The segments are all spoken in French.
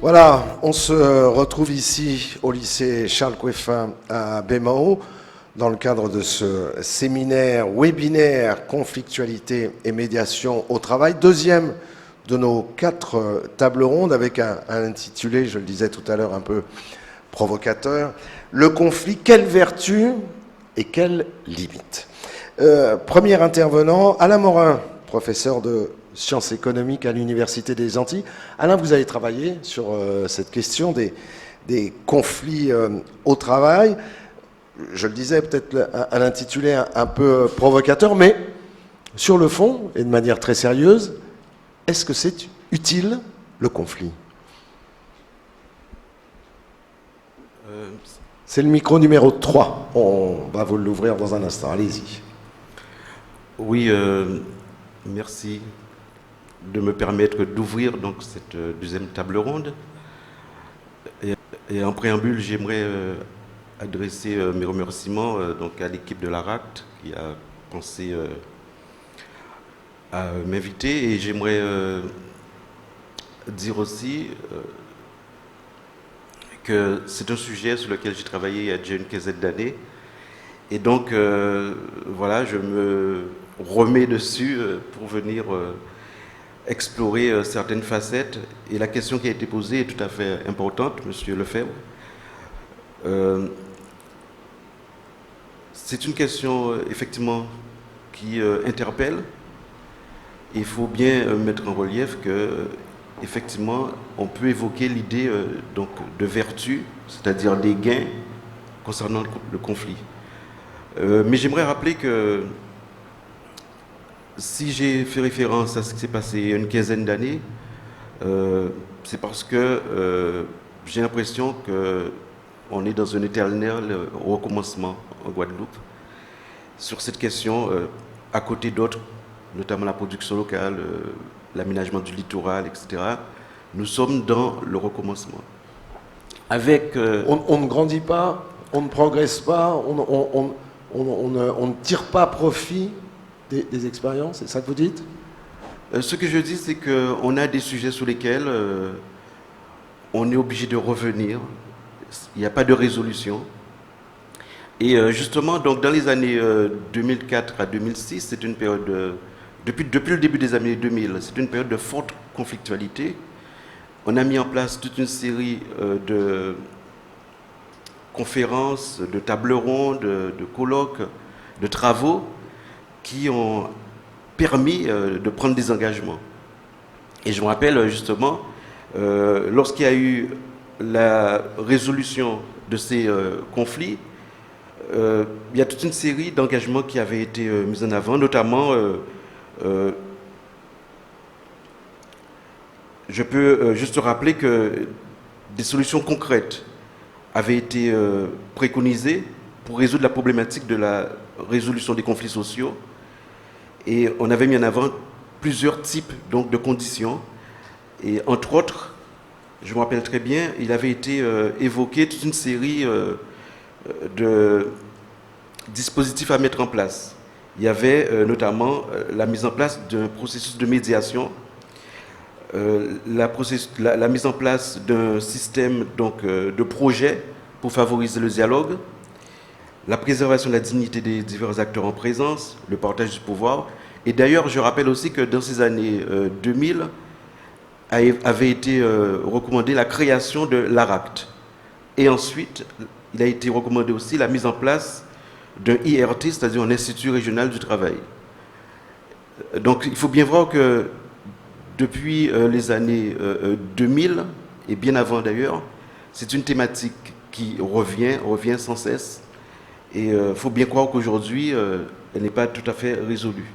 Voilà, on se retrouve ici au lycée Charles Coueffin à Baie-Mahault dans le cadre de ce séminaire webinaire conflictualité et médiation au travail, deuxième de nos 4 tables rondes avec un intitulé, je le disais tout à l'heure, un peu provocateur, le conflit, quelles vertus et quelles limites. Premier intervenant, Alain Morin, professeur de sciences économiques à l'Université des Antilles. Alain, vous avez travaillé sur cette question des conflits au travail. Je le disais, peut-être un intitulé un peu provocateur, mais sur le fond, et de manière très sérieuse, est-ce que c'est utile, le conflit ? C'est le micro numéro 3. On va vous l'ouvrir dans un instant. Allez-y. Oui, merci de me permettre d'ouvrir donc cette deuxième table ronde. Et en préambule, j'aimerais adresser mes remerciements donc à l'équipe de l'ARACT qui a pensé à m'inviter. Et j'aimerais dire aussi que c'est un sujet sur lequel j'ai travaillé il y a déjà une quinzaine d'années. Et donc, voilà, je me remets dessus pour venir explorer certaines facettes. Et la question qui a été posée est tout à fait importante, Monsieur Lefebvre. C'est une question, effectivement, qui interpelle. Il faut bien mettre en relief que, effectivement, on peut évoquer l'idée donc de vertu, c'est-à-dire des gains concernant le conflit. Mais j'aimerais rappeler que si j'ai fait référence à ce qui s'est passé il y a une quinzaine d'années, c'est parce que j'ai l'impression qu'on est dans un éternel recommencement en Guadeloupe sur cette question, à côté d'autres, notamment la production locale, l'aménagement du littoral, etc. Nous sommes dans le recommencement. Avec, on ne grandit pas, on ne progresse pas, on ne tire pas profit des expériences, c'est ça que vous dites ? Ce que je dis, c'est qu'on a des sujets sur lesquels on est obligé de revenir. Il n'y a pas de résolution. Et justement, donc, dans les années 2004 à 2006, c'est une période, depuis le début des années 2000, c'est une période de forte conflictualité. On a mis en place toute une série de conférences, de tables rondes, de colloques, de travaux qui ont permis de prendre des engagements. Et je me rappelle justement, lorsqu'il y a eu la résolution de ces conflits, il y a toute une série d'engagements qui avaient été mis en avant, notamment, je peux juste rappeler que des solutions concrètes avaient été préconisées pour résoudre la problématique de la résolution des conflits sociaux. Et on avait mis en avant plusieurs types donc, de conditions. Et entre autres, je me rappelle très bien, il avait été évoqué toute une série de dispositifs à mettre en place. Il y avait notamment la mise en place d'un processus de médiation, la mise en place d'un système donc, de projet pour favoriser le dialogue, la préservation de la dignité des divers acteurs en présence, le partage du pouvoir. Et d'ailleurs, je rappelle aussi que dans ces années 2000, avait été recommandée la création de l'ARACT. Et ensuite, il a été recommandé aussi la mise en place d'un IRT, c'est-à-dire un Institut régional du travail. Donc, il faut bien voir que depuis les années 2000, et bien avant d'ailleurs, c'est une thématique qui revient sans cesse. Et il faut bien croire qu'aujourd'hui, elle n'est pas tout à fait résolue.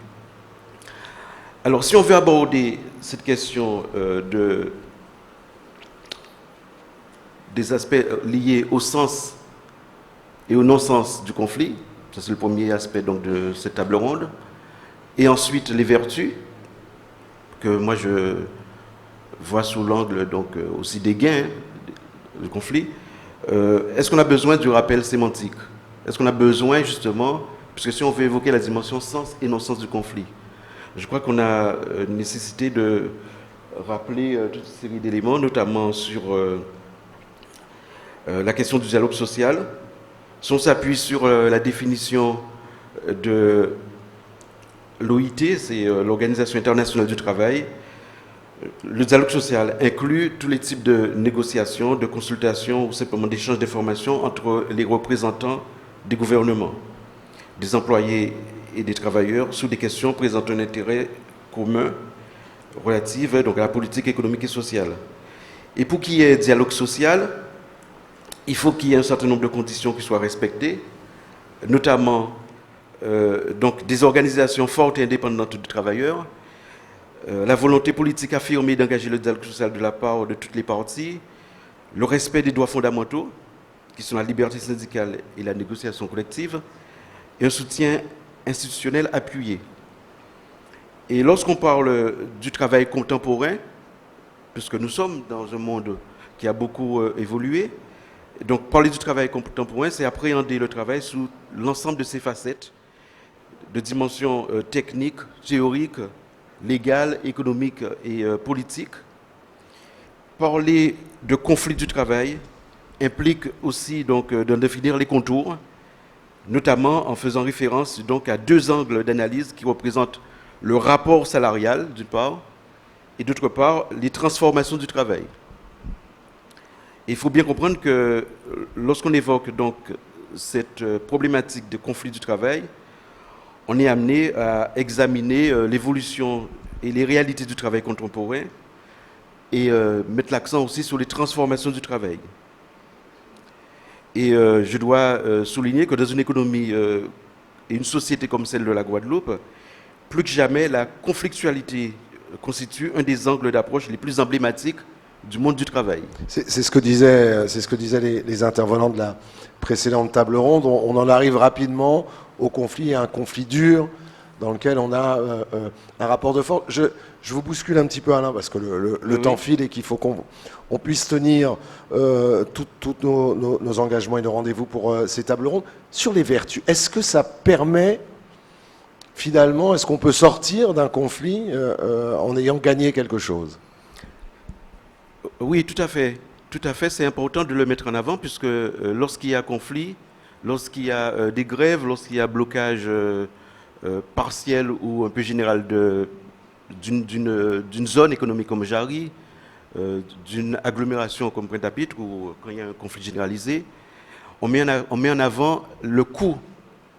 Alors, si on veut aborder cette question des aspects liés au sens et au non-sens du conflit, ça c'est le premier aspect donc, de cette table ronde, et ensuite les vertus, que moi je vois sous l'angle donc aussi des gains du conflit, est-ce qu'on a besoin du rappel sémantique ? Est-ce qu'on a besoin justement, puisque si on veut évoquer la dimension sens et non-sens du conflit, je crois qu'on a nécessité de rappelé toute une série d'éléments, notamment sur la question du dialogue social. Si on s'appuie sur la définition de l'OIT, c'est l'Organisation internationale du travail, le dialogue social inclut tous les types de négociations, de consultations ou simplement d'échanges d'informations entre les représentants des gouvernements, des employés et des travailleurs sur des questions présentant un intérêt commun relatif donc, à la politique économique et sociale. Et pour qu'il y ait dialogue social, il faut qu'il y ait un certain nombre de conditions qui soient respectées, notamment donc, des organisations fortes et indépendantes du travailleur, la volonté politique affirmée d'engager le dialogue social de la part de toutes les parties, le respect des droits fondamentaux, qui sont la liberté syndicale et la négociation collective, et un soutien institutionnel appuyé. Et lorsqu'on parle du travail contemporain, puisque nous sommes dans un monde qui a beaucoup évolué, donc parler du travail contemporain, c'est appréhender le travail sous l'ensemble de ses facettes, de dimensions techniques, théoriques, légales, économiques et politiques. Parler de conflit du travail implique aussi donc, de définir les contours, notamment en faisant référence donc, à deux angles d'analyse qui représentent le rapport salarial, d'une part, et d'autre part, les transformations du travail. Il faut bien comprendre que lorsqu'on évoque donc, cette problématique de conflit du travail, on est amené à examiner l'évolution et les réalités du travail contemporain et mettre l'accent aussi sur les transformations du travail. Et je dois souligner que dans une économie et une société comme celle de la Guadeloupe, plus que jamais, la conflictualité constitue un des angles d'approche les plus emblématiques du monde du travail. C'est ce que disaient les intervenants de la précédente table ronde. On en arrive rapidement au conflit, à un conflit dur dans lequel on a un rapport de force. Je vous bouscule un petit peu, Alain, parce que le temps file et qu'il faut qu'on puisse tenir tous nos engagements et nos rendez-vous pour ces tables rondes. Sur les vertus, est-ce que ça permet, finalement, est-ce qu'on peut sortir d'un conflit en ayant gagné quelque chose ? Oui, tout à fait. Tout à fait, c'est important de le mettre en avant, puisque lorsqu'il y a conflit, lorsqu'il y a des grèves, lorsqu'il y a blocage partiel ou un peu général d'une zone économique comme Jarry, d'une agglomération comme Pointe-à-Pitre, ou quand il y a un conflit généralisé, on met en avant le coût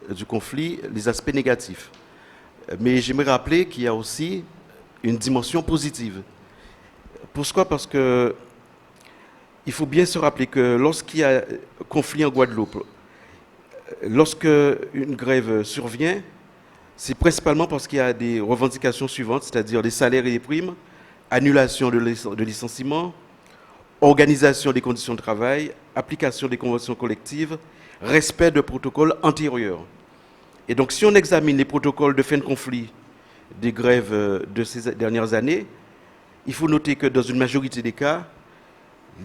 du conflit, les aspects négatifs. Mais j'aimerais rappeler qu'il y a aussi une dimension positive. Pourquoi ? Parce que il faut bien se rappeler que lorsqu'il y a conflit en Guadeloupe, lorsque une grève survient, c'est principalement parce qu'il y a des revendications suivantes, c'est-à-dire les salaires et les primes, annulation de licenciements, organisation des conditions de travail, application des conventions collectives, respect de protocoles antérieurs. Et donc, si on examine les protocoles de fin de conflit des grèves de ces dernières années, il faut noter que dans une majorité des cas,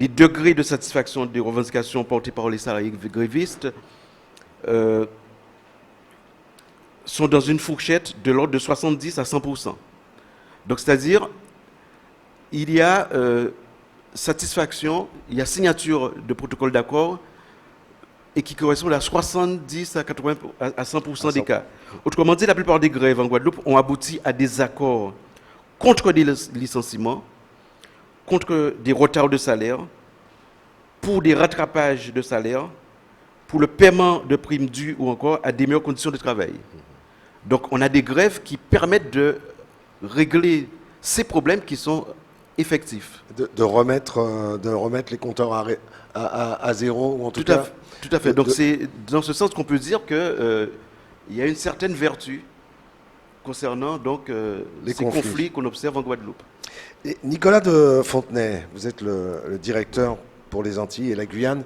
les degrés de satisfaction des revendications portées par les salariés grévistes sont dans une fourchette de l'ordre de 70 à 100%. Donc, c'est-à-dire, il y a satisfaction, il y a signature de protocole d'accord et qui correspond à 70 à 80 à 100% des cas. Autrement dit, la plupart des grèves en Guadeloupe ont abouti à des accords contre des licenciements, contre des retards de salaire, pour des rattrapages de salaire, pour le paiement de primes dues ou encore à des meilleures conditions de travail. Donc on a des grèves qui permettent de régler ces problèmes qui sont effectifs. De remettre les compteurs à zéro, ou en tout cas... Tout à fait. Donc c'est dans ce sens qu'on peut dire qu'il y a une certaine vertu concernant donc, ces conflits qu'on observe en Guadeloupe. Et Nicolas de Fontenay, vous êtes le directeur pour les Antilles et la Guyane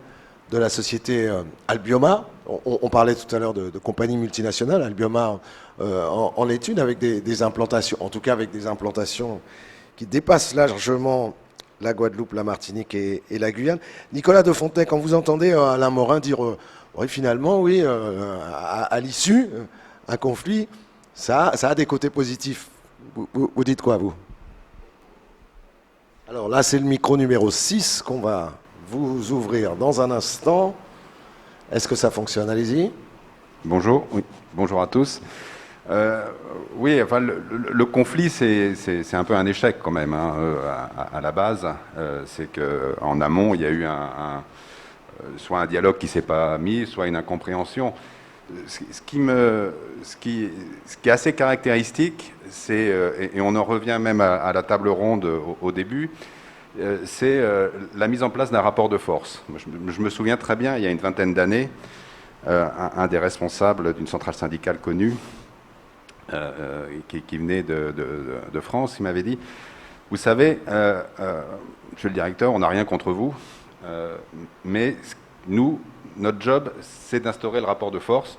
de la société Albioma. On parlait tout à l'heure de compagnies multinationales. Albioma en est une avec des implantations, en tout cas avec des implantations qui dépassent largement la Guadeloupe, la Martinique et la Guyane. Nicolas de Fontenay, quand vous entendez Alain Morin dire oui, finalement, oui, à l'issue, un conflit, ça a des côtés positifs. Vous dites quoi, vous ? Alors là, c'est le micro numéro 6 qu'on va vous ouvrir dans un instant. Est-ce que ça fonctionne? Allez-y. Bonjour, oui. Bonjour à tous. Oui, enfin, le conflit, c'est un peu un échec quand même, hein, à la base. C'est qu'en amont, il y a eu soit un dialogue qui ne s'est pas mis, soit une incompréhension. Ce qui est assez caractéristique, c'est, et on en revient même à la table ronde au début, c'est la mise en place d'un rapport de force. Je me souviens très bien, il y a une vingtaine d'années, un des responsables d'une centrale syndicale connue, qui venait de France, il m'avait dit, vous savez, monsieur le directeur, on n'a rien contre vous, mais nous, notre job, c'est d'instaurer le rapport de force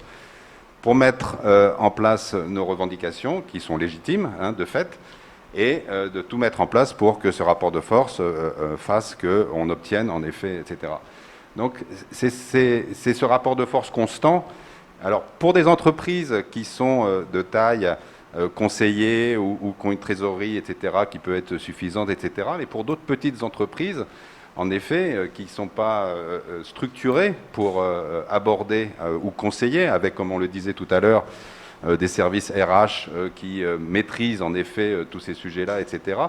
pour mettre en place nos revendications, qui sont légitimes, hein, de fait, et de tout mettre en place pour que ce rapport de force fasse qu'on obtienne, en effet, etc. Donc, c'est ce rapport de force constant. Alors, pour des entreprises qui sont de taille conseillée ou qui ont une trésorerie, etc., qui peut être suffisante, etc., mais pour d'autres petites entreprises, en effet, qui ne sont pas structurées pour aborder ou conseiller avec, comme on le disait tout à l'heure, des services RH qui maîtrisent en effet tous ces sujets-là, etc.,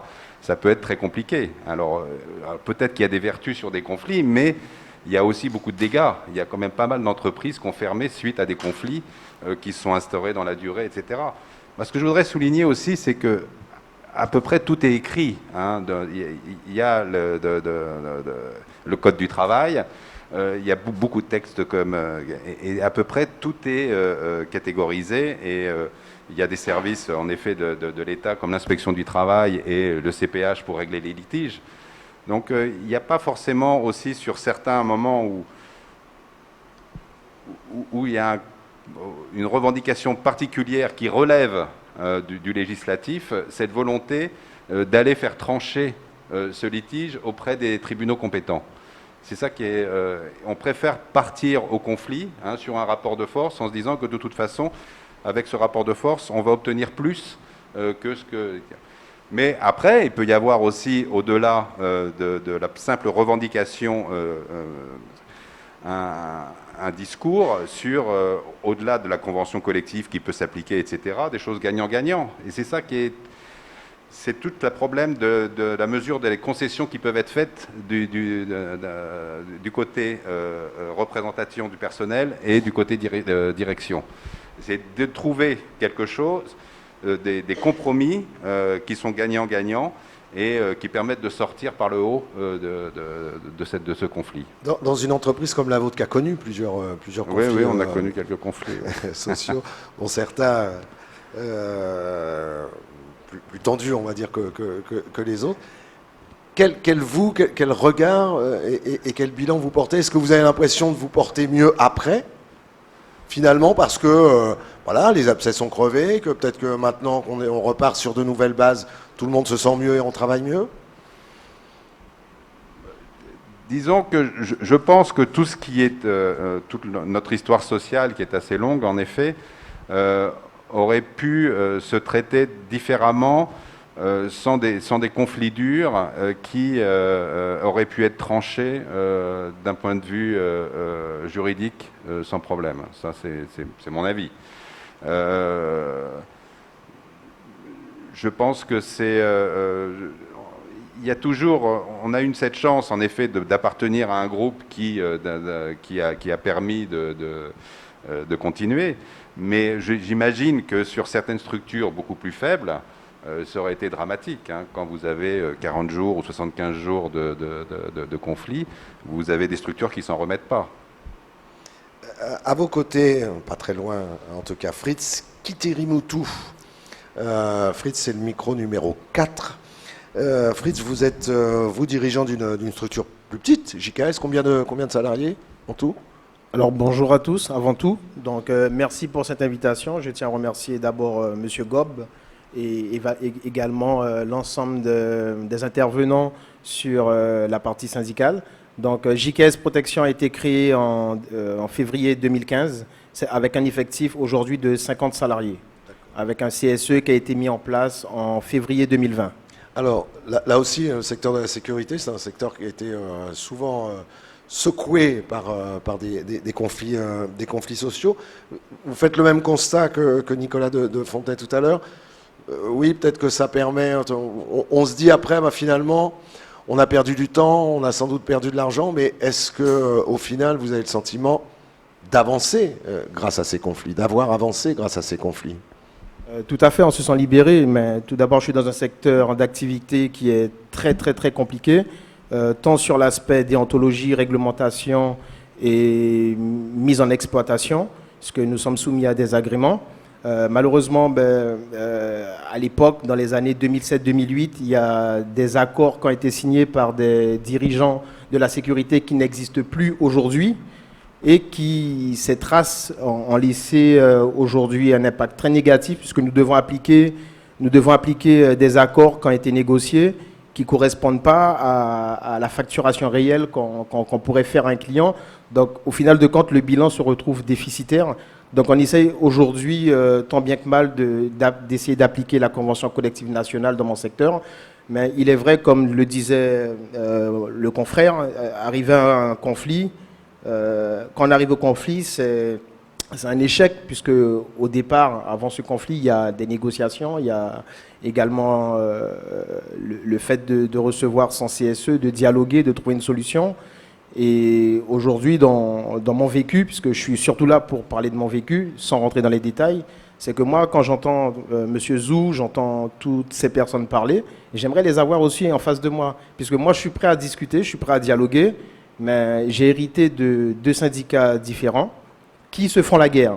ça peut être très compliqué. Alors, peut-être qu'il y a des vertus sur des conflits, mais il y a aussi beaucoup de dégâts. Il y a quand même pas mal d'entreprises qui ont fermé suite à des conflits qui se sont instaurés dans la durée, etc. Ce que je voudrais souligner aussi, c'est que à peu près tout est écrit. Hein. Il y a le Code du travail, il y a beaucoup de textes et à peu près tout est catégorisé. Et il y a des services, en effet, de l'État, comme l'inspection du travail et le CPH pour régler les litiges. Donc il n'y a pas forcément aussi sur certains moments où il y a une revendication particulière qui relève du législatif, cette volonté d'aller faire trancher ce litige auprès des tribunaux compétents. C'est ça qui est... on préfère partir au conflit, hein, sur un rapport de force en se disant que de toute façon, avec ce rapport de force, on va obtenir plus que ce que... Mais après, il peut y avoir aussi, au-delà de la simple revendication, un discours sur, au-delà de la convention collective qui peut s'appliquer, etc., des choses gagnant-gagnant. Et c'est ça qui est... C'est tout le problème de la mesure des concessions qui peuvent être faites du côté représentation du personnel et du côté direction. C'est de trouver quelque chose, des compromis qui sont gagnant-gagnant et qui permettent de sortir par le haut de ce conflit. Dans une entreprise comme la vôtre qui a connu plusieurs conflits... Oui, on a connu quelques conflits sociaux, dont certains plus tendus, on va dire, que les autres. Quel regard et quel bilan vous portez? Est-ce que vous avez l'impression de vous porter mieux après, finalement, parce que voilà, les abcès sont crevés, que peut-être que maintenant qu'on repart sur de nouvelles bases, tout le monde se sent mieux et on travaille mieux? Disons que je pense que tout ce qui est toute notre histoire sociale, qui est assez longue en effet, aurait pu se traiter différemment sans des conflits durs qui auraient pu être tranchés d'un point de vue juridique sans problème. Ça, c'est mon avis. Je pense que c'est... il y a toujours... On a eu cette chance, en effet, d'appartenir à un groupe qui a permis de continuer. Mais j'imagine que sur certaines structures beaucoup plus faibles, ça aurait été dramatique. Hein. Quand vous avez 40 jours ou 75 jours de conflit, vous avez des structures qui ne s'en remettent pas. À vos côtés, pas très loin en tout cas, Fritz Kitirimutu. Fritz, c'est le micro numéro 4. Fritz, vous êtes vous dirigeant d'une structure plus petite, JKS, combien de salariés en tout? Alors bonjour à tous, avant tout. Donc merci pour cette invitation. Je tiens à remercier d'abord Monsieur Gob et également l'ensemble des intervenants sur la partie syndicale. Donc JKS Protection a été créé en février 2015 avec un effectif aujourd'hui de 50 salariés, avec un CSE qui a été mis en place en février 2020. Alors, là aussi, le secteur de la sécurité, c'est un secteur qui a été souvent secoué par des conflits sociaux. Vous faites le même constat que Nicolas de Fontenay tout à l'heure. Oui, peut-être que ça permet... On se dit après, finalement, on a perdu du temps, on a sans doute perdu de l'argent, mais est-ce qu'au final, vous avez le sentiment d'avancer grâce à ces conflits, d'avoir avancé grâce à ces conflits? Tout à fait, on se sent libéré, mais tout d'abord, je suis dans un secteur d'activité qui est très, très, très compliqué, tant sur l'aspect déontologie, réglementation et mise en exploitation, parce que nous sommes soumis à des agréments. Malheureusement, à l'époque, dans les années 2007-2008, il y a des accords qui ont été signés par des dirigeants de la sécurité qui n'existent plus aujourd'hui, et qui, ces traces ont laissé aujourd'hui un impact très négatif, puisque nous devons appliquer des accords qui ont été négociés, qui ne correspondent pas à la facturation réelle qu'on pourrait faire à un client. Donc, au final de compte, le bilan se retrouve déficitaire. Donc, on essaye aujourd'hui, tant bien que mal, d'essayer d'appliquer la Convention collective nationale dans mon secteur. Mais il est vrai, comme le disait le confrère, arriver à un conflit, quand on arrive au conflit, c'est un échec, puisque au départ, avant ce conflit, il y a des négociations, il y a également le fait de recevoir son CSE, de dialoguer, de trouver une solution. Et aujourd'hui, dans mon vécu, puisque je suis surtout là pour parler de mon vécu, sans rentrer dans les détails, c'est que moi, quand j'entends M. Zou, j'entends toutes ces personnes parler, j'aimerais les avoir aussi en face de moi, puisque moi, je suis prêt à discuter, je suis prêt à dialoguer, mais j'ai hérité de deux syndicats différents qui se font la guerre.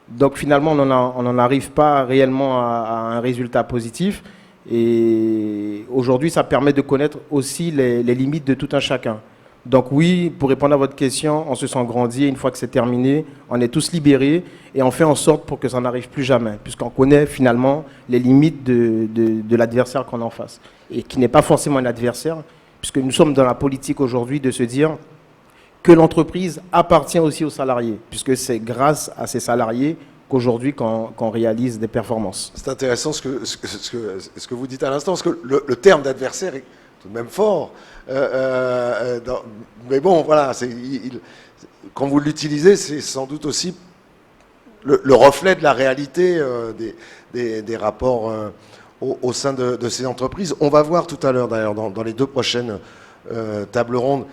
Donc finalement, on n'en arrive pas réellement à un résultat positif. Et aujourd'hui, ça permet de connaître aussi les limites de tout un chacun. Donc oui, pour répondre à votre question, on se sent grandi. Et une fois que c'est terminé, on est tous libérés et on fait en sorte pour que ça n'arrive plus jamais, puisqu'on connaît finalement les limites de l'adversaire qu'on a en face. Et qui n'est pas forcément un adversaire, puisque nous sommes dans la politique aujourd'hui de se dire que l'entreprise appartient aussi aux salariés, puisque c'est grâce à ces salariés qu'aujourd'hui qu'on réalise des performances. C'est intéressant ce que vous dites à l'instant, parce que le terme d'adversaire est tout de même fort. Mais bon, voilà, quand vous l'utilisez, c'est sans doute aussi le reflet de la réalité des rapports au sein de ces entreprises. On va voir tout à l'heure, d'ailleurs, dans les deux prochaines tables rondes,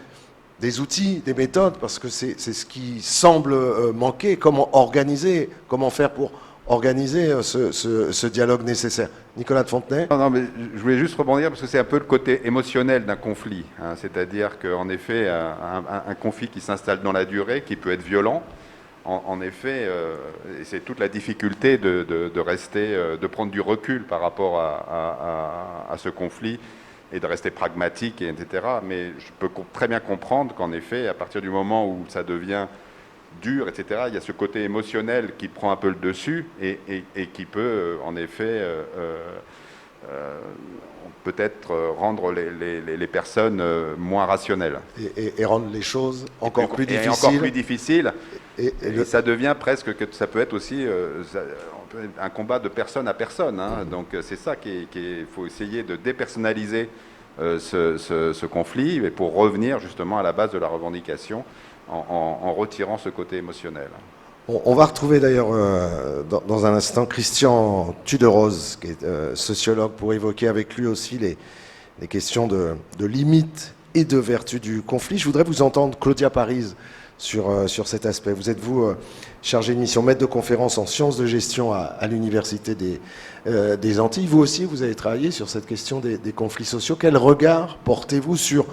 des outils, des méthodes, parce que c'est ce qui semble manquer. Comment faire pour organiser ce dialogue nécessaire. Nicolas de Fontenay. Non, mais je voulais juste rebondir parce que c'est un peu le côté émotionnel d'un conflit. Hein, c'est-à-dire qu'en effet, un conflit qui s'installe dans la durée, qui peut être violent, en effet, c'est toute la difficulté de rester, de prendre du recul par rapport à ce conflit et de rester pragmatique, etc. Mais je peux très bien comprendre qu'en effet, à partir du moment où ça devient dur, etc., il y a ce côté émotionnel qui prend un peu le dessus et qui peut, en effet, peut-être rendre les personnes moins rationnelles. Et rendre les choses encore plus difficiles. Et encore plus difficiles. Et ça devient presque, ça peut être aussi un combat de personne à personne. Hein. Donc c'est ça qu'il faut essayer de dépersonnaliser ce conflit et pour revenir justement à la base de la revendication en retirant ce côté émotionnel. On va retrouver d'ailleurs dans un instant Christian Tuderose, qui est sociologue, pour évoquer avec lui aussi les questions de limites et de vertu du conflit. Je voudrais vous entendre, Claudia Parise, sur cet aspect. Vous êtes, chargée de mission, maître de conférence en sciences de gestion à l'Université des Antilles. Vous aussi, vous avez travaillé sur cette question des conflits sociaux. Quel regard portez-vous sur,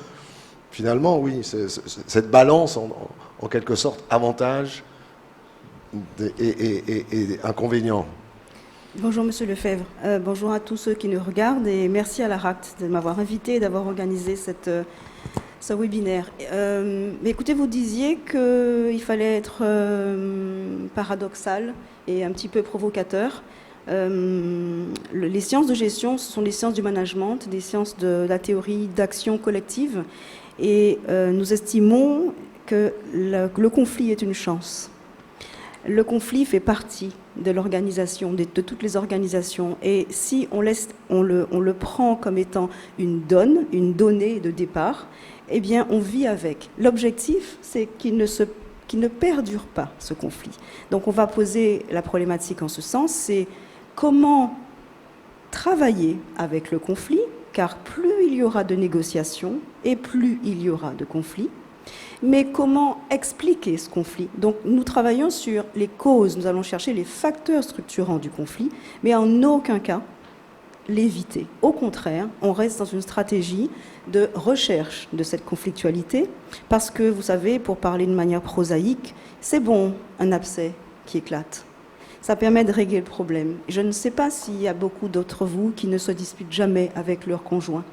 finalement, oui, cette balance, en quelque sorte, avantage et inconvénients? Bonjour Monsieur Lefebvre, bonjour à tous ceux qui nous regardent et merci à la RACT de m'avoir invité et d'avoir organisé ce webinaire. Mais écoutez, vous disiez qu'il fallait être paradoxal et un petit peu provocateur. Les sciences de gestion, ce sont les sciences du management, des sciences de la théorie d'action collective et nous estimons que le conflit est une chance. Le conflit fait partie de l'organisation, de toutes les organisations. Et si on le prend comme étant une donnée de départ, eh bien, on vit avec. L'objectif, c'est qu'il ne perdure pas, ce conflit. Donc, on va poser la problématique en ce sens, c'est comment travailler avec le conflit, car plus il y aura de négociations et plus il y aura de conflits. Mais comment expliquer ce conflit? Donc nous travaillons sur les causes, nous allons chercher les facteurs structurants du conflit, mais en aucun cas l'éviter. Au contraire, on reste dans une stratégie de recherche de cette conflictualité, parce que, vous savez, pour parler de manière prosaïque, c'est bon un abcès qui éclate. Ça permet de régler le problème. Je ne sais pas s'il y a beaucoup d'entre vous qui ne se disputent jamais avec leur conjoint.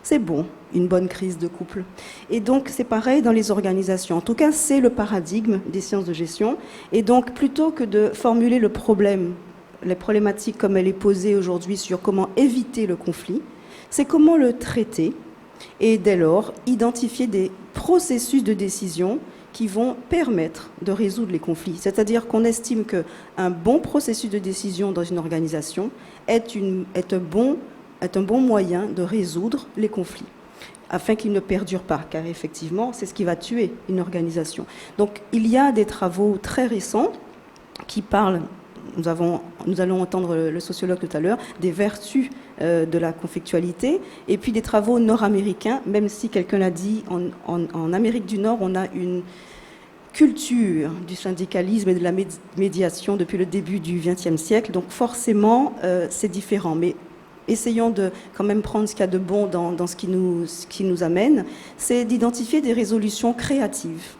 C'est bon, une bonne crise de couple. Et donc, c'est pareil dans les organisations. En tout cas, c'est le paradigme des sciences de gestion. Et donc, plutôt que de formuler le problème, les problématiques comme elle est posée aujourd'hui sur comment éviter le conflit, c'est comment le traiter et dès lors, identifier des processus de décision qui vont permettre de résoudre les conflits. C'est-à-dire qu'on estime qu'un bon processus de décision dans une organisation est un bon moyen de résoudre les conflits, afin qu'ils ne perdurent pas, car effectivement, c'est ce qui va tuer une organisation. Donc, il y a des travaux très récents qui parlent, nous allons entendre le sociologue tout à l'heure, des vertus de la conflictualité, et puis des travaux nord-américains, même si quelqu'un l'a dit, en Amérique du Nord, on a une culture du syndicalisme et de la médiation depuis le début du XXe siècle, donc forcément, c'est différent. Mais essayons de quand même prendre ce qu'il y a de bon dans ce qui nous amène, c'est d'identifier des résolutions créatives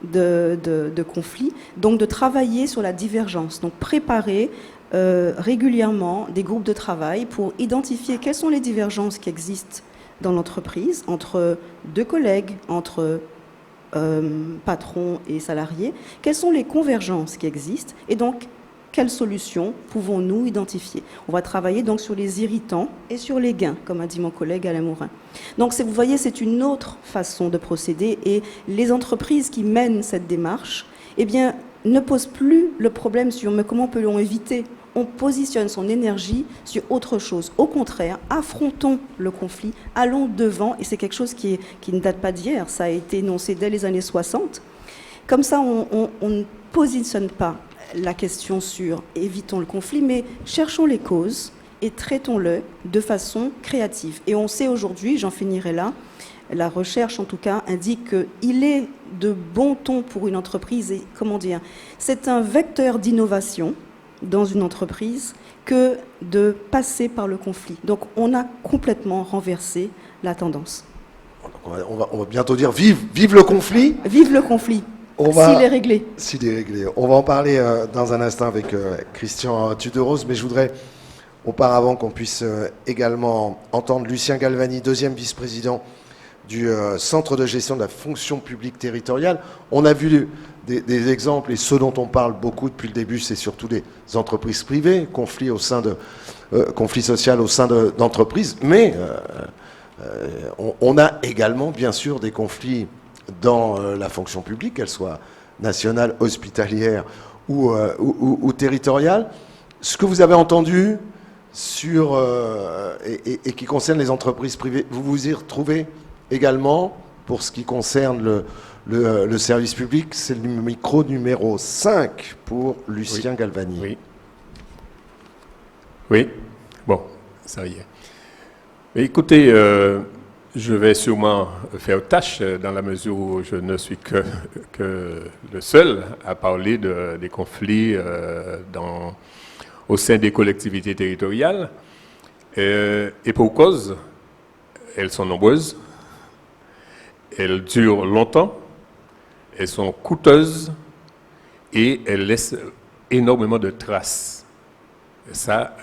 de conflits, donc de travailler sur la divergence, donc préparer régulièrement des groupes de travail pour identifier quelles sont les divergences qui existent dans l'entreprise, entre deux collègues, entre patrons et salariés, quelles sont les convergences qui existent, et donc quelles solutions pouvons-nous identifier? On va travailler donc sur les irritants et sur les gains, comme a dit mon collègue Alain Morin. Donc vous voyez, c'est une autre façon de procéder, et les entreprises qui mènent cette démarche, eh bien, ne posent plus le problème sur mais comment peut-on éviter? On positionne son énergie sur autre chose. Au contraire, affrontons le conflit, allons devant, et c'est quelque chose qui ne date pas d'hier, ça a été énoncé dès les années 60. Comme ça, on ne positionne pas la question sur évitons le conflit, mais cherchons les causes et traitons-le de façon créative. Et on sait aujourd'hui, j'en finirai là, la recherche en tout cas indique qu'il est de bon ton pour une entreprise, et comment dire, c'est un vecteur d'innovation dans une entreprise que de passer par le conflit. Donc on a complètement renversé la tendance. On va bientôt dire vive le conflit. Vive le conflit. S'il est réglé. S'il est réglé. On va en parler dans un instant avec Christian Tuderos, mais je voudrais auparavant qu'on puisse également entendre Lucien Galvani, deuxième vice-président du Centre de gestion de la fonction publique territoriale. On a vu des exemples, et ce dont on parle beaucoup depuis le début, c'est surtout des entreprises privées, conflit social au sein d'entreprises, mais on a également, bien sûr, des conflits dans la fonction publique, qu'elle soit nationale, hospitalière ou territoriale. Ce que vous avez entendu sur, et qui concerne les entreprises privées, vous vous y retrouvez également pour ce qui concerne le service public. C'est le micro numéro 5 pour Lucien Galvani. Oui, bon, ça y est. Mais écoutez, je vais sûrement faire tâche dans la mesure où je ne suis que le seul à parler des conflits au sein des collectivités territoriales. Et pour cause, elles sont nombreuses, elles durent longtemps, elles sont coûteuses et elles laissent énormément de traces. Ça,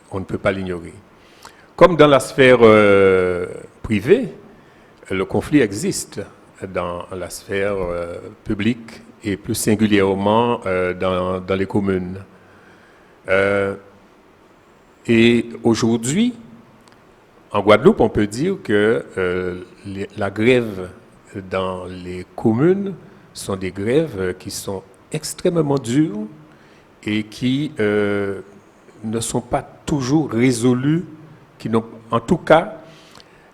on ne peut pas l'ignorer. Comme dans la sphère privée, le conflit existe dans la sphère publique et plus singulièrement dans les communes. Et aujourd'hui, en Guadeloupe, on peut dire que la grève dans les communes sont des grèves qui sont extrêmement durs et qui ne sont pas toujours résolus, qui n'ont, en tout cas,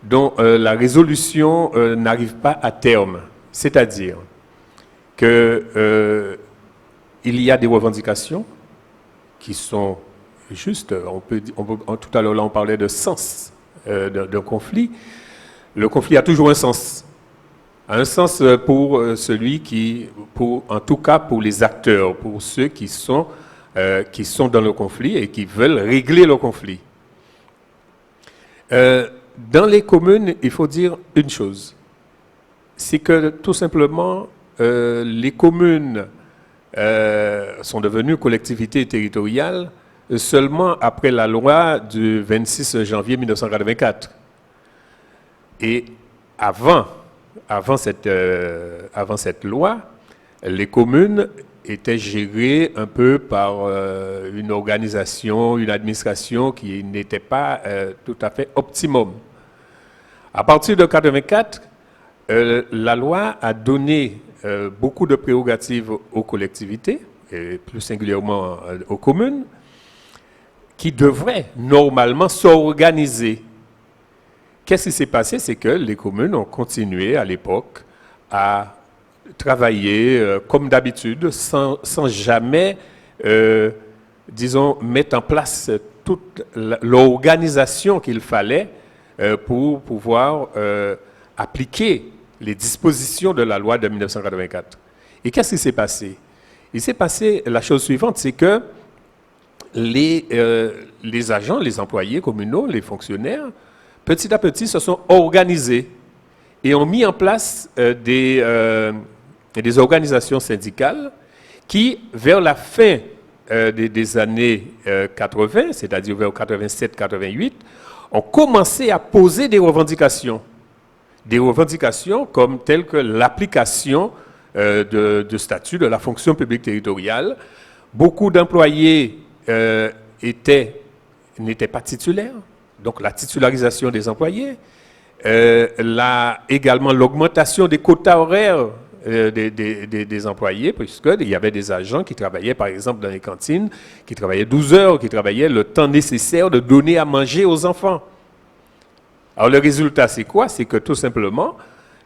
dont la résolution n'arrive pas à terme. C'est-à-dire que il y a des revendications qui sont justes. Tout à l'heure, là, on parlait de sens d'un conflit. Le conflit a toujours un sens. Un sens pour celui qui, en tout cas pour les acteurs, pour ceux qui sont dans le conflit et qui veulent régler le conflit. Dans les communes, il faut dire une chose, c'est que tout simplement, les communes sont devenues collectivités territoriales seulement après la loi du 26 janvier 1984. Et avant cette loi, les communes étaient gérées un peu par une organisation, une administration qui n'était pas tout à fait optimum. À partir de 1984, la loi a donné beaucoup de prérogatives aux collectivités, et plus singulièrement aux communes, qui devraient normalement s'organiser. Qu'est-ce qui s'est passé? C'est que les communes ont continué à l'époque à travailler comme d'habitude, sans jamais, disons, mettre en place toute l'organisation qu'il fallait pour pouvoir appliquer les dispositions de la loi de 1984. Et qu'est-ce qui s'est passé? Il s'est passé la chose suivante, c'est que les agents, les employés communaux, les fonctionnaires, petit à petit se sont organisés et ont mis en place des organisations syndicales qui, vers la fin des années 80, c'est-à-dire vers 87-88, ont commencé à poser des revendications. Des revendications comme telles que l'application de statut de la fonction publique territoriale. Beaucoup d'employés n'étaient pas titulaires, donc la titularisation des employés, également l'augmentation des quotas horaires des employés, puisqu'il y avait des agents qui travaillaient, par exemple, dans les cantines, qui travaillaient 12 heures, qui travaillaient le temps nécessaire de donner à manger aux enfants. Alors, le résultat, c'est quoi? C'est que, tout simplement,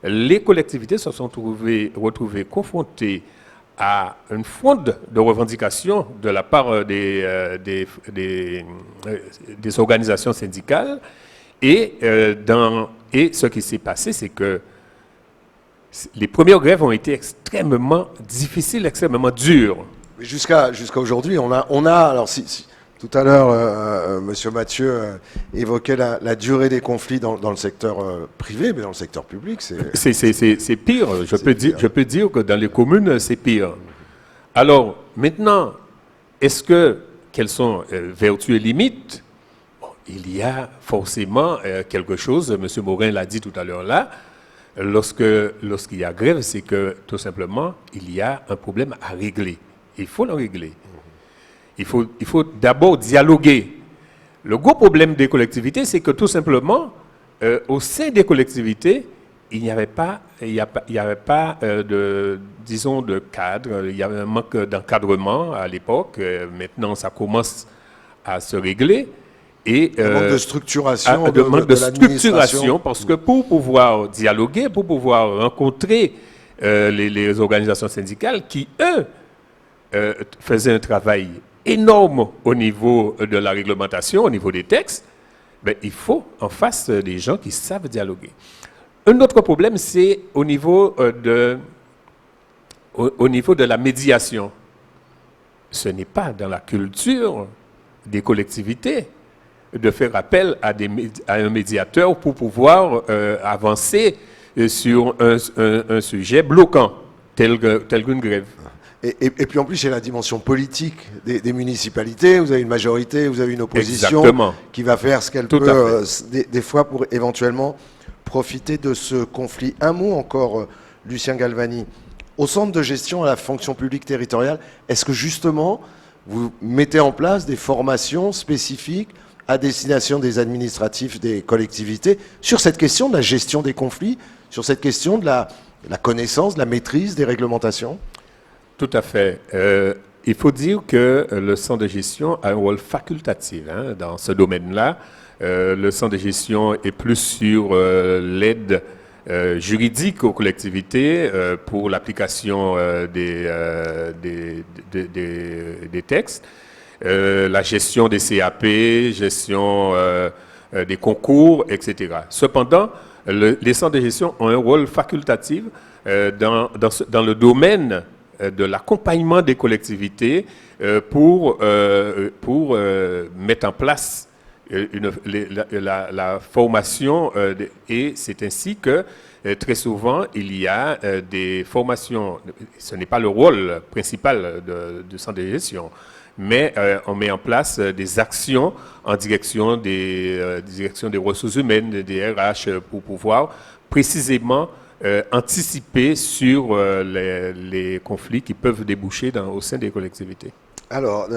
les collectivités se sont retrouvées confrontées à une fronde de revendications de la part des organisations syndicales. Et ce qui s'est passé, c'est que les premières grèves ont été extrêmement difficiles, extrêmement dures. Jusqu'à aujourd'hui, on a alors tout à l'heure, Monsieur Mathieu évoquait la durée des conflits dans le secteur privé, mais dans le secteur public, c'est pire. Je peux dire que dans les communes, c'est pire. Alors, maintenant, quelles sont vertus et limites? Bon, il y a forcément quelque chose, M. Morin l'a dit tout à l'heure là, lorsqu'il y a grève, c'est que, tout simplement, il y a un problème à régler. Il faut le régler. Il faut d'abord dialoguer. Le gros problème des collectivités, c'est que tout simplement, au sein des collectivités, il n'y avait pas de cadre, il y avait un manque d'encadrement à l'époque. Maintenant, ça commence à se régler. Et, un manque de structuration de structuration, parce que pour pouvoir dialoguer, pour pouvoir rencontrer les organisations syndicales qui, eux, faisaient un travail énorme au niveau de la réglementation, au niveau des textes, ben, il faut en face des gens qui savent dialoguer. Un autre problème, c'est au niveau de la médiation. Ce n'est pas dans la culture des collectivités de faire appel à un médiateur pour pouvoir avancer sur un sujet bloquant, tel qu'une grève. Et puis en plus, il y a la dimension politique des municipalités. Vous avez une majorité, vous avez une opposition. Exactement. Qui va faire ce qu'elle peut des fois pour éventuellement profiter de ce conflit. Un mot encore, Lucien Galvani. Au centre de gestion à la fonction publique territoriale, est-ce que justement vous mettez en place des formations spécifiques à destination des administratifs des collectivités sur cette question de la gestion des conflits, sur cette question de la connaissance, de la maîtrise des réglementations? Tout à fait. Il faut dire que le centre de gestion a un rôle facultatif dans ce domaine-là. Le centre de gestion est plus sur l'aide juridique aux collectivités pour l'application des textes, la gestion des CAP, gestion des concours, etc. Cependant, les centres de gestion ont un rôle facultatif dans le domaine de l'accompagnement des collectivités pour mettre en place la formation et c'est ainsi que très souvent il y a des formations, ce n'est pas le rôle principal du centre de gestion, mais on met en place des actions en direction des ressources humaines, des RH, pour pouvoir précisément anticiper sur les conflits qui peuvent déboucher au sein des collectivités. Alors,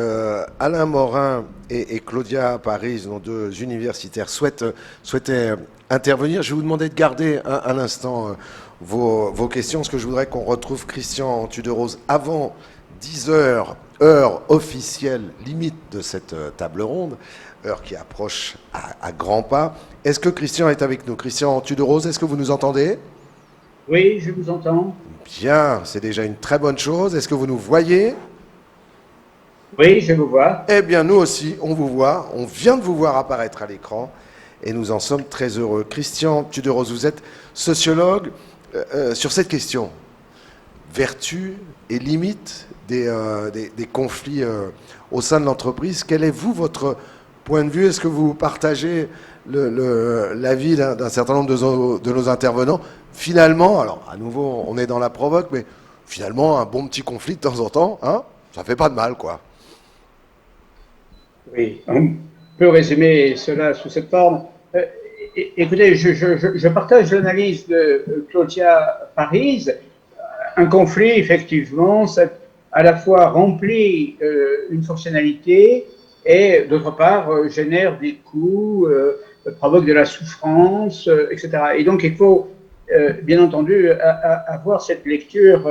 Alain Morin et Claudia Paris, nos deux universitaires, souhaitaient intervenir. Je vais vous demander de garder un instant vos questions, parce que je voudrais qu'on retrouve Christian Tuderose avant 10 heures, heure officielle limite de cette table ronde, heure qui approche à grands pas. Est-ce que Christian est avec nous? Christian Tuderose, est-ce que vous nous entendez? Oui, je vous entends. Bien, c'est déjà une très bonne chose. Est-ce que vous nous voyez? Oui, je vous vois. Eh bien, nous aussi, on vous voit. On vient de vous voir apparaître à l'écran et nous en sommes très heureux. Christian Tuderose, vous êtes sociologue. Sur cette question, vertu et limite des conflits au sein de l'entreprise, quel est, vous, votre point de vue? Est-ce que vous partagez l'avis d'un certain nombre de nos intervenants? Finalement, alors à nouveau, on est dans la provoque, mais finalement, un bon petit conflit de temps en temps, hein, ça fait pas de mal, quoi. Oui, on peut résumer cela sous cette forme. Écoutez, je partage l'analyse de Claudia Paris. Un conflit, effectivement, ça à la fois remplit une fonctionnalité et, d'autre part, génère des coûts, provoque de la souffrance, etc. Et donc, il faut, bien entendu, avoir cette lecture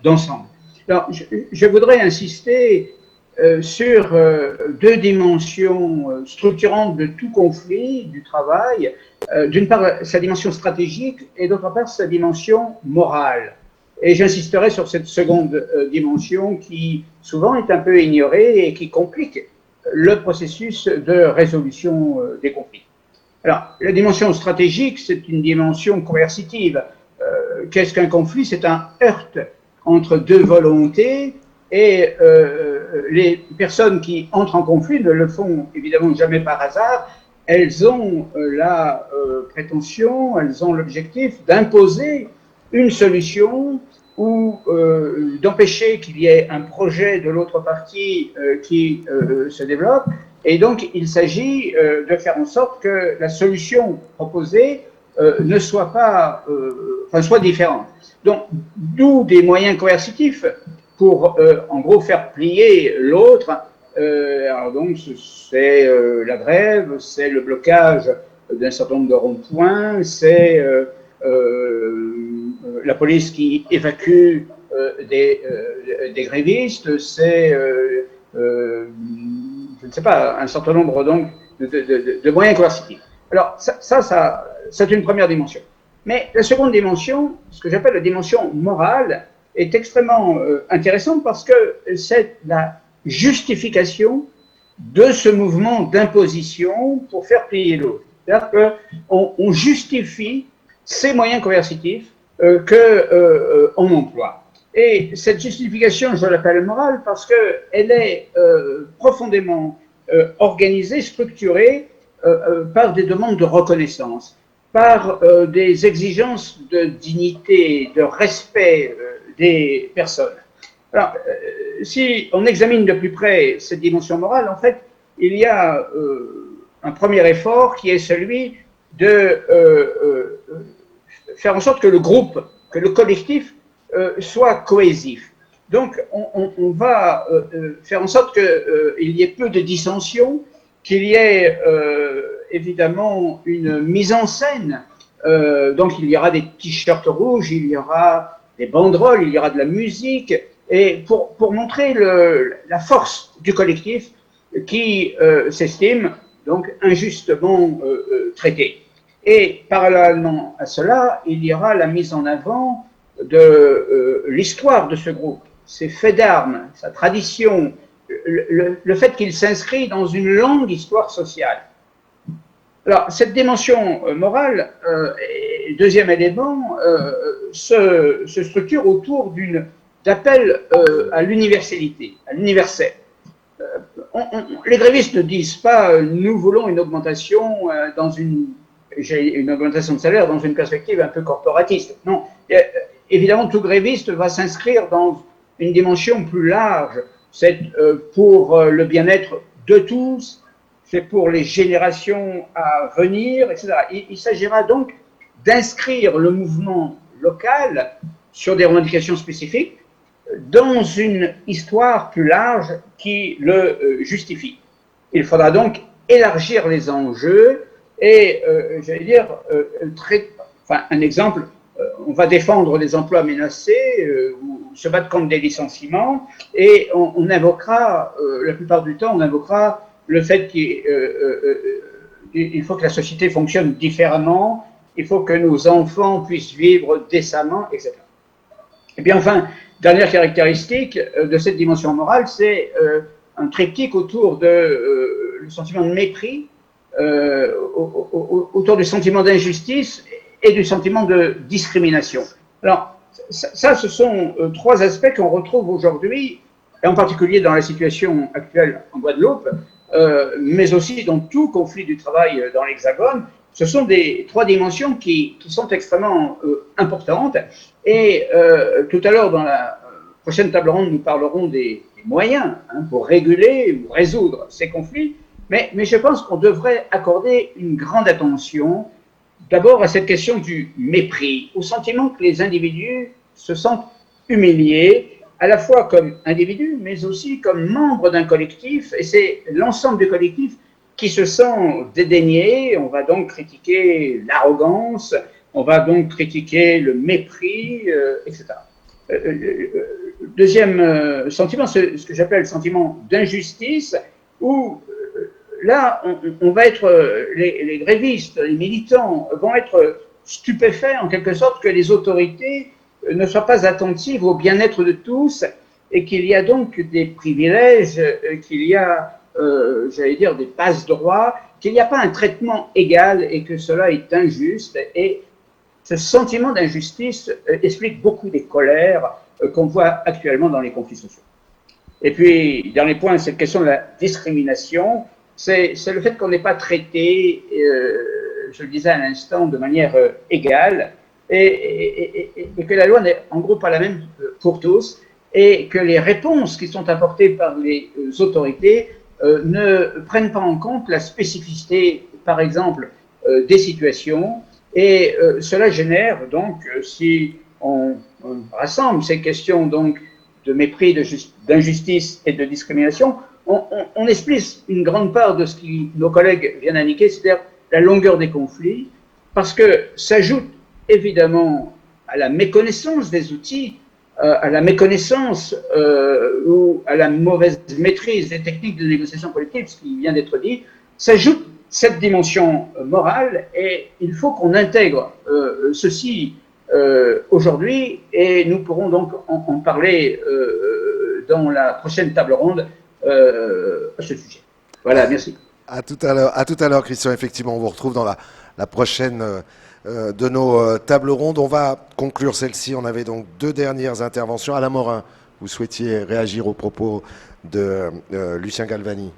d'ensemble. Alors, je voudrais insister sur deux dimensions structurantes de tout conflit du travail. D'une part, sa dimension stratégique et d'autre part, sa dimension morale. Et j'insisterai sur cette seconde dimension qui souvent est un peu ignorée et qui complique le processus de résolution des conflits. Alors, la dimension stratégique, c'est une dimension coercitive. Qu'est-ce qu'un conflit? C'est un heurt entre deux volontés et les personnes qui entrent en conflit ne le font évidemment jamais par hasard. Elles ont la prétention, elles ont l'objectif d'imposer une solution ou d'empêcher qu'il y ait un projet de l'autre partie qui se développe. Et donc, il s'agit de faire en sorte que la solution proposée ne soit pas, soit différente. Donc, d'où des moyens coercitifs pour, en gros, faire plier l'autre. Alors donc, c'est la grève, c'est le blocage d'un certain nombre de ronds-points, c'est la police qui évacue des grévistes, c'est, je ne sais pas, un certain nombre donc de moyens coercitifs. Alors ça c'est une première dimension. Mais la seconde dimension, ce que j'appelle la dimension morale, est extrêmement intéressante parce que c'est la justification de ce mouvement d'imposition pour faire plier l'autre. C'est-à-dire qu'on justifie ces moyens coercitifs qu'on emploie. Et cette justification, je l'appelle morale parce qu'elle est profondément organisée, structurée par des demandes de reconnaissance, par des exigences de dignité, de respect des personnes. Alors, si on examine de plus près cette dimension morale, en fait, il y a un premier effort qui est celui de faire en sorte que le groupe, que le collectif soit cohésif. Donc, on va faire en sorte qu'il y ait peu de dissensions, qu'il y ait évidemment une mise en scène. Donc, il y aura des t-shirts rouges, il y aura des banderoles, il y aura de la musique, et pour montrer la force du collectif qui s'estime donc injustement traité. Et parallèlement à cela, il y aura la mise en avant de l'histoire de ce groupe, ses faits d'armes, sa tradition, le fait qu'il s'inscrit dans une longue histoire sociale. Alors, cette dimension morale, deuxième élément, se structure autour d'appel à l'universalité, à l'universel. Les grévistes ne disent pas nous voulons une augmentation une augmentation de salaire dans une perspective un peu corporatiste. Non, évidemment, tout gréviste va s'inscrire dans une dimension plus large. C'est pour le bien-être de tous, c'est pour les générations à venir, etc. Il s'agira donc d'inscrire le mouvement local sur des revendications spécifiques dans une histoire plus large qui le justifie. Il faudra donc élargir les enjeux et, j'allais dire, un exemple, on va défendre les emplois menacés ou se battre contre des licenciements et on invoquera, la plupart du temps, on invoquera le fait qu'il faut que la société fonctionne différemment, il faut que nos enfants puissent vivre décemment, etc. Et bien enfin, dernière caractéristique de cette dimension morale, c'est un triptyque autour le sentiment de mépris, autour du sentiment d'injustice et du sentiment de discrimination. Alors, ça ce sont trois aspects qu'on retrouve aujourd'hui, et en particulier dans la situation actuelle en Guadeloupe, mais aussi dans tout conflit du travail dans l'Hexagone. Ce sont trois dimensions qui sont extrêmement importantes. Et tout à l'heure, dans la prochaine table ronde, nous parlerons des moyens pour réguler ou résoudre ces conflits. Mais je pense qu'on devrait accorder une grande attention d'abord à cette question du mépris, au sentiment que les individus se sentent humiliés, à la fois comme individus, mais aussi comme membres d'un collectif, et c'est l'ensemble du collectif qui se sent dédaigné. On va donc critiquer l'arrogance, on va donc critiquer le mépris, etc. Deuxième sentiment, c'est ce que j'appelle le sentiment d'injustice, où là, on va être, les grévistes, les militants vont être stupéfaits en quelque sorte que les autorités ne soient pas attentives au bien-être de tous et qu'il y a donc des privilèges, qu'il y a, j'allais dire, des passe-droits, qu'il n'y a pas un traitement égal et que cela est injuste. Et ce sentiment d'injustice explique beaucoup des colères qu'on voit actuellement dans les conflits sociaux. Et puis, dernier point, cette question de la discrimination, c'est le fait qu'on n'est pas traité, je le disais à l'instant, de manière égale, et que la loi n'est en gros pas la même pour tous, et que les réponses qui sont apportées par les autorités ne prennent pas en compte la spécificité, par exemple, des situations, et cela génère donc, si on rassemble ces questions donc de mépris, d'injustice et de discrimination, on explique une grande part de ce que nos collègues viennent indiquer, c'est-à-dire la longueur des conflits, parce que s'ajoute évidemment à la méconnaissance des outils, à la méconnaissance ou à la mauvaise maîtrise des techniques de négociation collective, ce qui vient d'être dit, s'ajoute cette dimension morale et il faut qu'on intègre ceci aujourd'hui et nous pourrons donc en parler dans la prochaine table ronde à ce sujet. Voilà, merci. À tout à l'heure, Christian. Effectivement, on vous retrouve dans la prochaine de nos tables rondes. On va conclure celle-ci. On avait donc deux dernières interventions. Alain Morin, vous souhaitiez réagir aux propos de Lucien Galvani?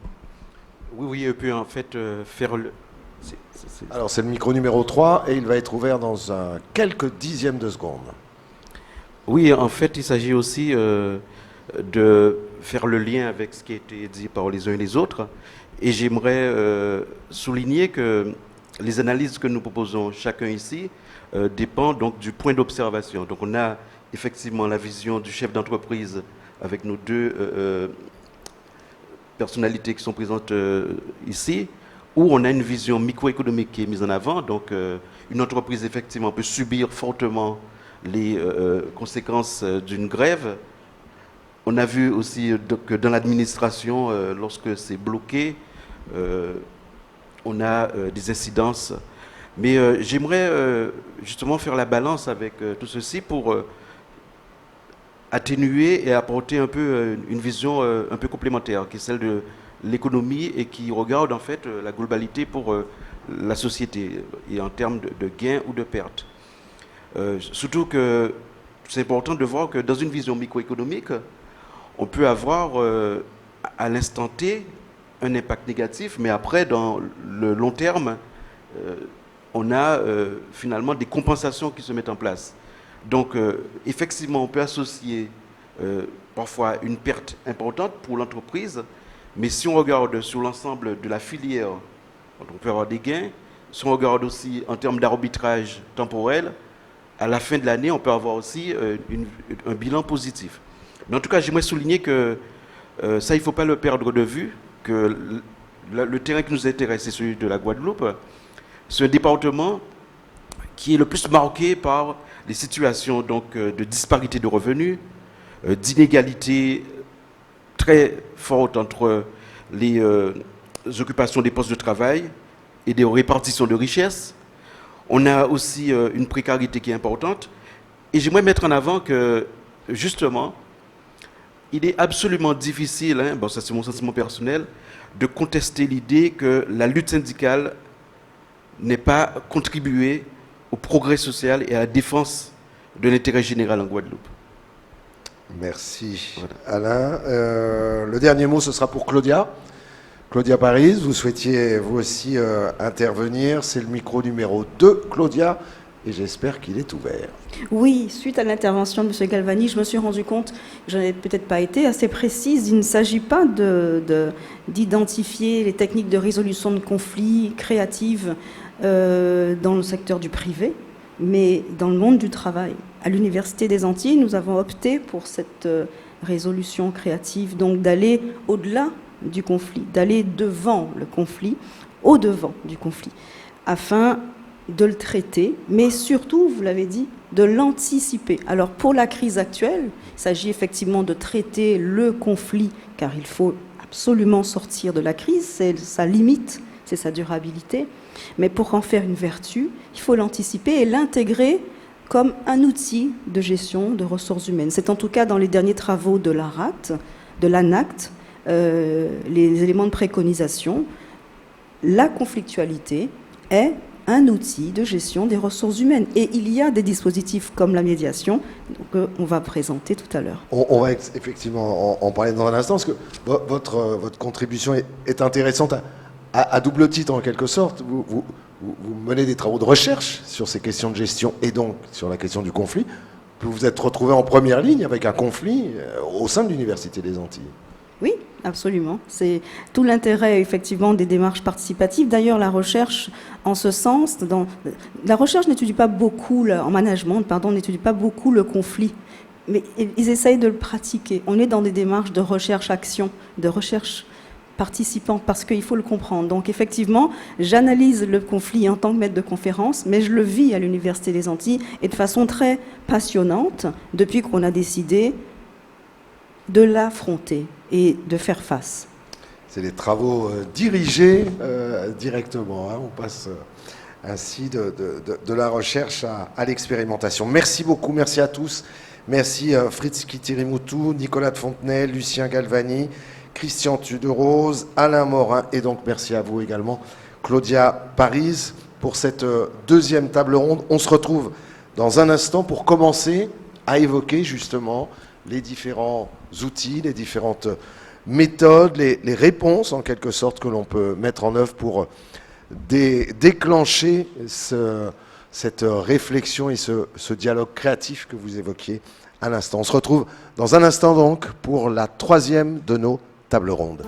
Oui, et puis en fait, faire le... Alors, c'est le micro numéro 3 et il va être ouvert dans quelques dixièmes de seconde. Oui, en fait, il s'agit aussi de faire le lien avec ce qui a été dit par les uns et les autres. Et j'aimerais souligner que les analyses que nous proposons chacun ici dépendent donc du point d'observation. Donc on a effectivement la vision du chef d'entreprise avec nos deux personnalités qui sont présentes ici, où on a une vision microéconomique qui est mise en avant. Donc une entreprise effectivement peut subir fortement les conséquences d'une grève. On a vu aussi que dans l'administration, lorsque c'est bloqué, on a des incidences. Mais j'aimerais justement faire la balance avec tout ceci pour atténuer et apporter un peu une vision un peu complémentaire, qui est celle de l'économie et qui regarde en fait la globalité pour la société et en termes de gains ou de pertes. Surtout que c'est important de voir que dans une vision microéconomique, on peut avoir à l'instant T un impact négatif, mais après, dans le long terme, on a finalement des compensations qui se mettent en place. Donc, effectivement, on peut associer parfois une perte importante pour l'entreprise, mais si on regarde sur l'ensemble de la filière, on peut avoir des gains. Si on regarde aussi en termes d'arbitrage temporel, à la fin de l'année, on peut avoir aussi un bilan positif. Mais en tout cas, j'aimerais souligner que ça, il ne faut pas le perdre de vue, que le terrain qui nous intéresse, c'est celui de la Guadeloupe. C'est un département qui est le plus marqué par les situations donc, de disparité de revenus, d'inégalité très forte entre les occupations des postes de travail et des répartitions de richesses. On a aussi une précarité qui est importante. Et j'aimerais mettre en avant que, justement, il est absolument difficile, bon, ça c'est mon sentiment personnel, de contester l'idée que la lutte syndicale n'ait pas contribué au progrès social et à la défense de l'intérêt général en Guadeloupe. Merci. Voilà. Alain. Le dernier mot, ce sera pour Claudia. Claudia Paris, vous souhaitiez vous aussi intervenir. C'est le micro numéro 2, Claudia, et j'espère qu'il est ouvert. Oui, suite à l'intervention de M. Galvani, je me suis rendu compte, je n'ai peut-être pas été assez précise, il ne s'agit pas d'identifier les techniques de résolution de conflits créatives dans le secteur du privé, mais dans le monde du travail. À l'Université des Antilles, nous avons opté pour cette résolution créative, donc d'aller au-delà du conflit, d'aller devant le conflit, au-devant du conflit, afin de le traiter, mais surtout, vous l'avez dit, de l'anticiper. Alors pour la crise actuelle, il s'agit effectivement de traiter le conflit, car il faut absolument sortir de la crise, c'est sa limite, c'est sa durabilité, mais pour en faire une vertu, il faut l'anticiper et l'intégrer comme un outil de gestion de ressources humaines. C'est en tout cas dans les derniers travaux de l'ARACT, de l'ANACT, les éléments de préconisation, la conflictualité est un outil de gestion des ressources humaines. Et il y a des dispositifs comme la médiation qu'on va présenter tout à l'heure. On va effectivement en parler dans un instant, parce que votre contribution est intéressante à double titre en quelque sorte. Vous menez des travaux de recherche sur ces questions de gestion et donc sur la question du conflit. Vous vous êtes retrouvé en première ligne avec un conflit au sein de l'Université des Antilles. Oui, absolument. C'est tout l'intérêt, effectivement, des démarches participatives. D'ailleurs, la recherche, en ce sens, la recherche n'étudie pas beaucoup, en management, pardon, n'étudie pas beaucoup le conflit, mais ils essayent de le pratiquer. On est dans des démarches de recherche-action, de recherche participante, parce qu'il faut le comprendre. Donc, effectivement, j'analyse le conflit en tant que maître de conférence, mais je le vis à l'Université des Antilles, et de façon très passionnante, depuis qu'on a décidé de l'affronter et de faire face. C'est des travaux dirigés directement. On passe ainsi de la recherche à l'expérimentation. Merci beaucoup, merci à tous. Merci Fritz Kitirimoutou, Nicolas de Fontenay, Lucien Galvani, Christian Tuderose, Alain Morin, et donc merci à vous également, Claudia Paris, pour cette deuxième table ronde. On se retrouve dans un instant pour commencer à évoquer justement les différents outils, les différentes méthodes, les réponses en quelque sorte que l'on peut mettre en œuvre pour déclencher cette réflexion et ce dialogue créatif que vous évoquiez à l'instant. On se retrouve dans un instant donc pour la troisième de nos tables rondes.